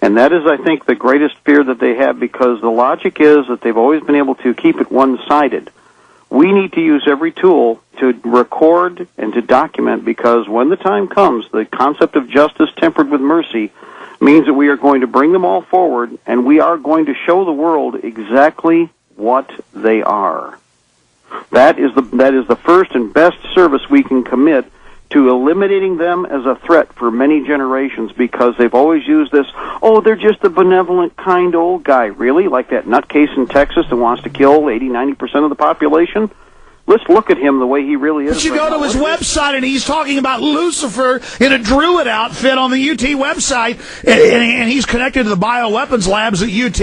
And that is, I think, the greatest fear that they have, because the logic is that they've always been able to keep it one-sided. We need to use every tool to record and to document, because when the time comes, the concept of justice tempered with mercy means that we are going to bring them all forward, and we are going to show the world exactly what they are. That is the first and best service we can commit to eliminating them as a threat for many generations, because they've always used this, oh, they're just a benevolent, kind old guy. Really? Like that nutcase in Texas that wants to kill 80-90% of the population? Let's look at him the way he really is. But you go to his website, and he's talking about Lucifer in a druid outfit on the UT website, and he's connected to the bioweapons labs at UT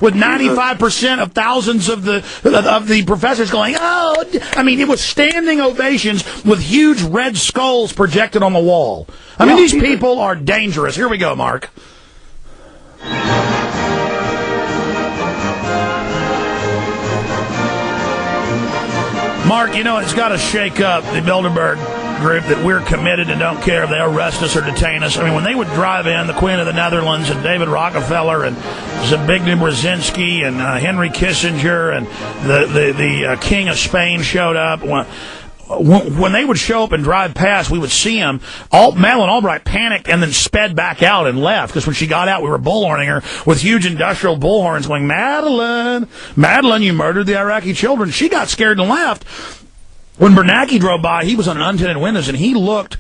with 95% of thousands of the professors going, oh, I mean, it was standing ovations with huge red skulls projected on the wall. I mean, these people are dangerous. Here we go, Mark. Mark, you know, it's got to shake up the Bilderberg group that we're committed and don't care if they arrest us or detain us. I mean, when they would drive in, the Queen of the Netherlands and David Rockefeller and Zbigniew Brzezinski and Henry Kissinger and the King of Spain showed up. When they would show up and drive past, we would see them. Madeleine Albright panicked and then sped back out and left, because when she got out, we were bullhorning her with huge industrial bullhorns going, Madeleine, you murdered the Iraqi children. She got scared and left. When Bernanke drove by, he was on untinted windows, and he looked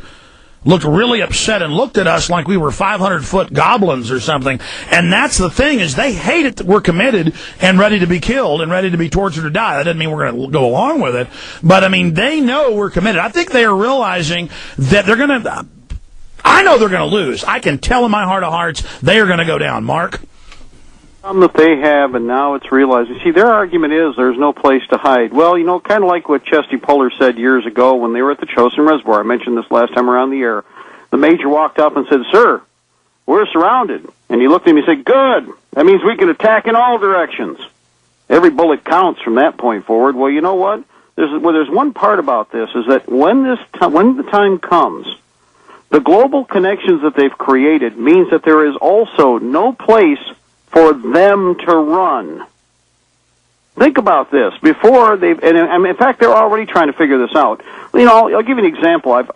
really upset and looked at us like we were 500-foot goblins or something. And that's the thing, is they hate it that we're committed and ready to be killed and ready to be tortured or die. That doesn't mean we're going to go along with it. But, I mean, they know we're committed. I think they are realizing that they're going to... I know they're going to lose. I can tell in my heart of hearts they are going to go down. Mark? That they have, and now it's realizing. See, their argument is there's no place to hide. Well, you know, kind of like what Chesty Puller said years ago when they were at the Chosin Reservoir. I mentioned this last time around the air. The major walked up and said, "Sir, we're surrounded." And he looked at me and said, "Good. That means we can attack in all directions." Every bullet counts from that point forward. Well, you know what? There's one part about this, is that when the time comes, the global connections that they've created means that there is also no place for them to run. Think about this. Before in fact, they're already trying to figure this out. You know, I'll give you an example. I've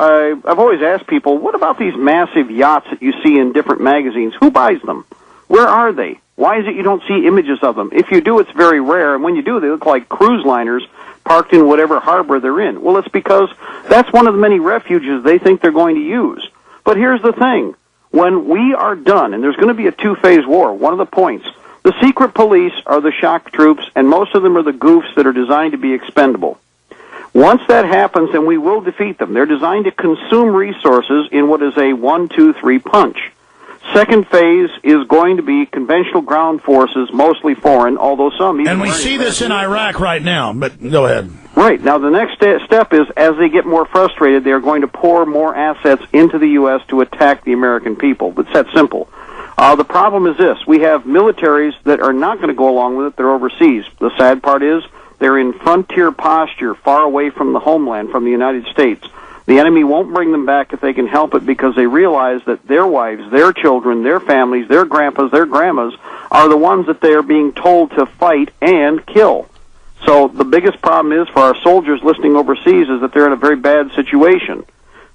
always asked people, what about these massive yachts that you see in different magazines? Who buys them? Where are they? Why is it you don't see images of them? If you do, it's very rare, and when you do, they look like cruise liners parked in whatever harbor they're in. Well, it's because that's one of the many refuges they think they're going to use. But here's the thing. When we are done, and there's going to be a two-phase war, one of the points, the secret police are the shock troops, and most of them are the goofs that are designed to be expendable. Once that happens, then we will defeat them. They're designed to consume resources in what is a 1-2-3 punch. Second phase is going to be conventional ground forces, mostly foreign, although some... And we see this in Iraq right now, but go ahead. Right. Now, the next step is, as they get more frustrated, they are going to pour more assets into the U.S. to attack the American people. It's that simple. The problem is this. We have militaries that are not going to go along with it. They're overseas. The sad part is they're in frontier posture, far away from the homeland, from the United States. The enemy won't bring them back if they can help it, because they realize that their wives, their children, their families, their grandpas, their grandmas are the ones that they are being told to fight and kill. So the biggest problem is for our soldiers listening overseas is that they're in a very bad situation.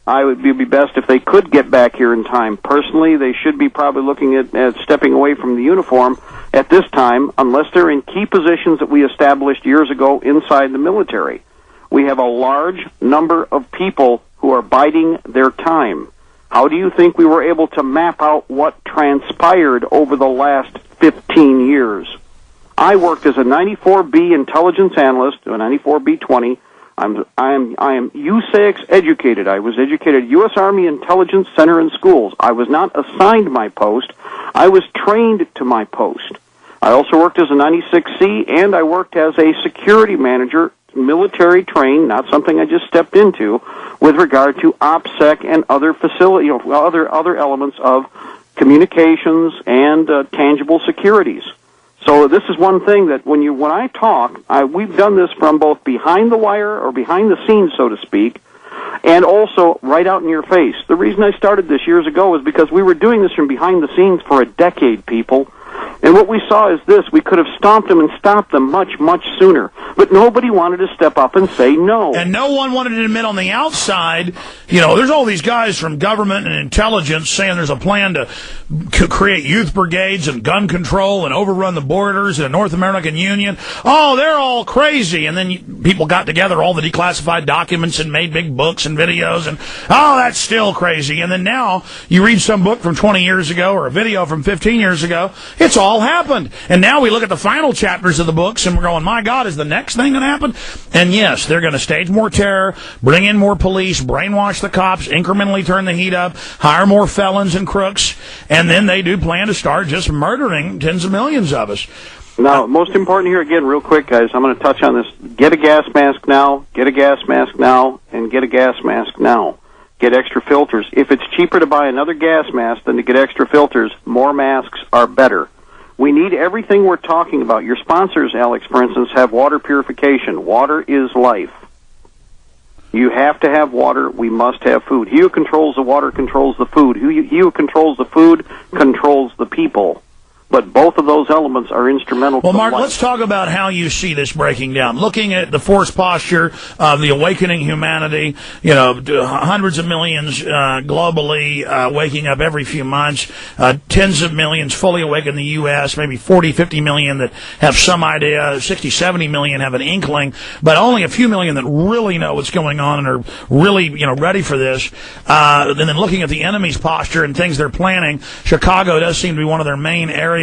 It would be best if they could get back here in time. Personally, they should be probably looking at stepping away from the uniform at this time, unless they're in key positions that we established years ago inside the military. We have a large number of people who are biding their time. How do you think we were able to map out what transpired over the last 15 years? I worked as a 94B intelligence analyst, a 94B20. I am USAIX educated. I was educated at U.S. Army Intelligence Center and schools. I was not assigned my post. I was trained to my post. I also worked as a 96C, and I worked as a security manager, military trained, not something I just stepped into, with regard to OPSEC and other facility, other elements of communications and tangible securities. So this is one thing that when I talk, we've done this from both behind the wire or behind the scenes, so to speak, And also, right out in your face. The reason I started this years ago is because we were doing this from behind the scenes for a decade, people. And what we saw is this. We could have stomped them and stopped them much, much sooner. But nobody wanted to step up and say no. And no one wanted to admit on the outside, you know, there's all these guys from government and intelligence saying there's a plan to create youth brigades and gun control and overrun the borders and the North American Union. Oh, they're all crazy. And then people got together all the declassified documents and made big books and videos. And, oh, that's still crazy. And then now you read some book from 20 years ago or a video from 15 years ago. It's all happened. And now we look at the final chapters of the books and we're going, my God, is the next thing going to happen? And yes, they're going to stage more terror, bring in more police, brainwash the cops, incrementally turn the heat up, hire more felons and crooks, and then they do plan to start just murdering tens of millions of us. Now, most important here, again, real quick, guys, I'm going to touch on this. Get a gas mask now, get a gas mask now, and get a gas mask now. Get extra filters. If it's cheaper to buy another gas mask than to get extra filters, more masks are better. We need everything we're talking about. Your sponsors, Alex, for instance, have water purification. Water is life. You have to have water. We must have food. He who controls the water controls the food. He who controls the food controls the people. But both of those elements are instrumental. Well, to Mark, life. let's talk about how you see this breaking down. Looking at the forced posture of the awakening humanity, you know, hundreds of millions globally waking up every few months, tens of millions fully awake in the U.S., maybe 40, 50 million that have some idea, 60, 70 million have an inkling, but only a few million that really know what's going on and are really, you know, ready for this. And then looking at the enemy's posture and things they're planning, Chicago does seem to be one of their main areas.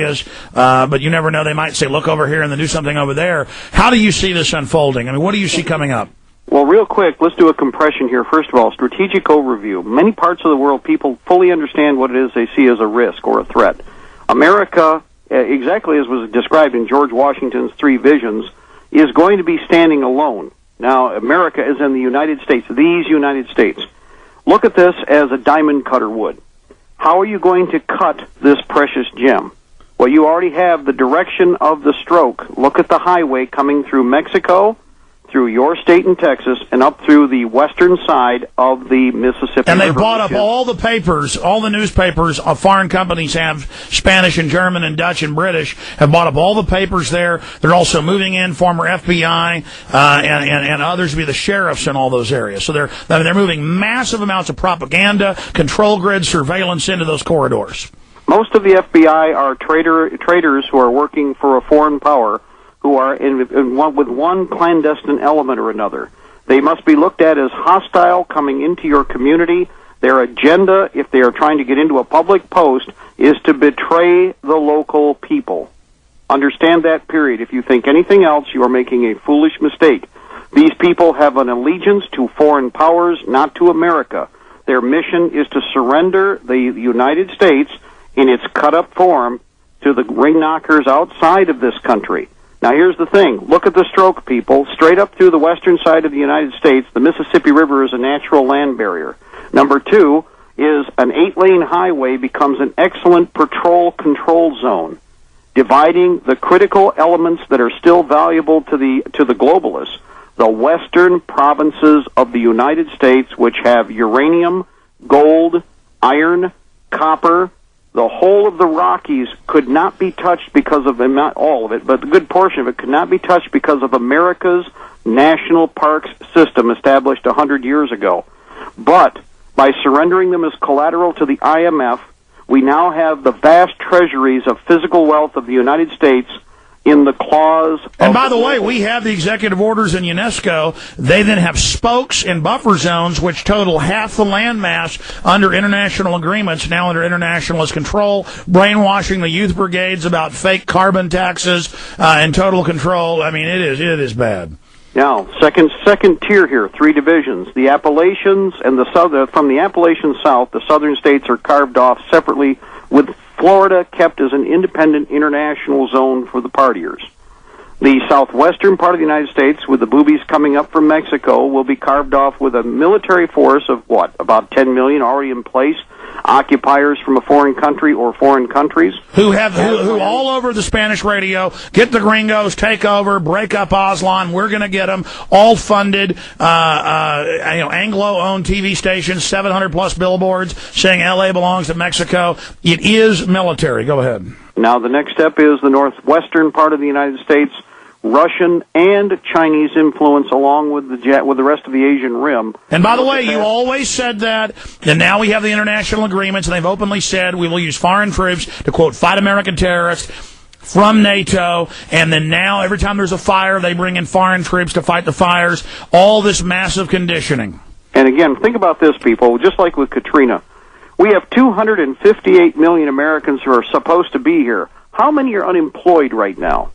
But you never know. They might say, look over here and then do something over there. How do you see this unfolding? I mean, what do you see coming up? Well, real quick, let's do a compression here. First of all, strategic overview. Many parts of the world, people fully understand what it is they see as a risk or a threat. America, exactly as was described in George Washington's three visions, is going to be standing alone. Now, America is in the United States, these United States. Look at this as a diamond cutter would. How are you going to cut this precious gem? Well, you already have the direction of the stroke. Look at the highway coming through Mexico, through your state in Texas, and up through the western side of the Mississippi River. And they bought up all the papers, all the newspapers. Foreign companies have Spanish and German and Dutch and British, have bought up all the papers there. They're also moving in former FBI and others to be the sheriffs in all those areas. So they're moving massive amounts of propaganda, control grid surveillance into those corridors. Most of the FBI are traitors who are working for a foreign power who are with one clandestine element or another. They must be looked at as hostile coming into your community. Their agenda, if they are trying to get into a public post, is to betray the local people. Understand that, period. If you think anything else, you are making a foolish mistake. These people have an allegiance to foreign powers, not to America. Their mission is to surrender the United States in its cut-up form to the ring knockers outside of this country. Now, here's the thing. Look at the stroke, people. Straight up through the western side of the United States, the Mississippi River is a natural land barrier. Number two is an 8-lane highway becomes an excellent patrol control zone, dividing the critical elements that are still valuable to the globalists, the western provinces of the United States, which have uranium, gold, iron, copper. The whole of the Rockies could not be touched because of, not all of it, but a good portion of it could not be touched because of America's national parks system established 100 years ago. But by surrendering them as collateral to the IMF, we now have the vast treasuries of physical wealth of the United States in the claws of... And by the way, we have the executive orders in UNESCO. They then have spokes and buffer zones, which total half the landmass under international agreements, now under internationalist control, brainwashing the youth brigades about fake carbon taxes and total control. I mean, it is bad. Now, second tier here, three divisions. The Appalachians and from the Appalachian South, the southern states are carved off separately, with Florida kept as an independent international zone for the partiers. The southwestern part of the United States, with the boobies coming up from Mexico, will be carved off with a military force of, about 10 million already in place. occupiers from a foreign country or foreign countries. Who all over the Spanish radio, get the gringos, take over, break up Aslan, we're going to get them, all funded, Anglo-owned TV stations, 700-plus billboards saying L.A. belongs to Mexico. It is military. Go ahead. Now, the next step is the northwestern part of the United States, Russian and Chinese influence along with the rest of the Asian Rim. And by the way, you always said that, and now we have the international agreements, and they've openly said we will use foreign troops to, quote, fight American terrorists from NATO, and then now every time there's a fire, they bring in foreign troops to fight the fires. All this massive conditioning. And again, think about this, people, just like with Katrina. We have 258 million Americans who are supposed to be here. How many are unemployed right now?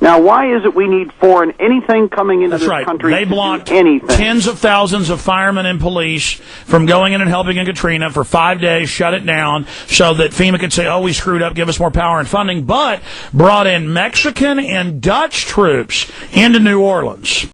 Now, why is it we need foreign anything coming into this country? They blocked anything? Tens of thousands of firemen and police from going in and helping in Katrina for 5 days, shut it down so that FEMA could say, oh, we screwed up, give us more power and funding, but brought in Mexican and Dutch troops into New Orleans.